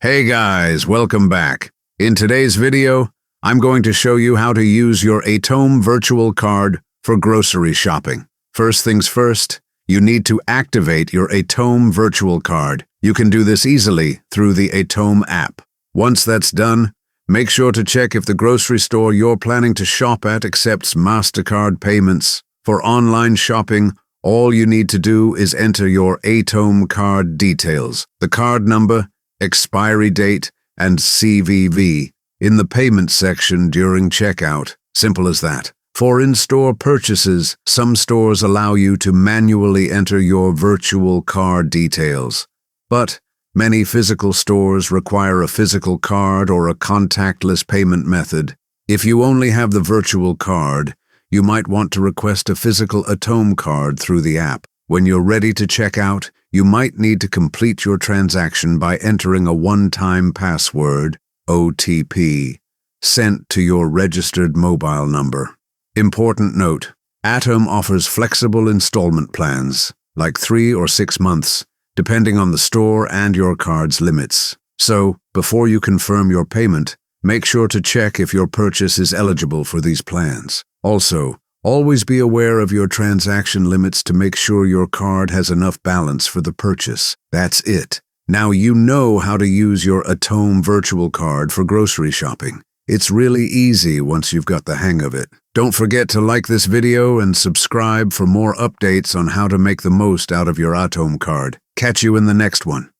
Hey guys, welcome back. In today's video, I'm going to show you how to use your Atome virtual card for grocery shopping. First things first, you need to activate your Atome virtual card. You can do this easily through the Atome app. Once that's done, make sure to check if the grocery store you're planning to shop at accepts Mastercard payments. For online shopping, all you need to do is enter your Atome card details, the card number, expiry date, and CVV in the payment section during checkout. Simple as that. For in-store purchases, some stores allow you to manually enter your virtual card details. But many physical stores require a physical card or a contactless payment method. If you only have the virtual card, you might want to request a physical Atome card through the app. When you're ready to check out, you might need to complete your transaction by entering a one-time password, OTP, sent to your registered mobile number. Important note: Atome offers flexible installment plans, like 3 or 6 months, depending on the store and your card's limits. So, before you confirm your payment, make sure to check if your purchase is eligible for these plans. Also, always be aware of your transaction limits to make sure your card has enough balance for the purchase. That's it. Now you know how to use your Atome virtual card for grocery shopping. It's really easy once you've got the hang of it. Don't forget to like this video and subscribe for more updates on how to make the most out of your Atome card. Catch you in the next one.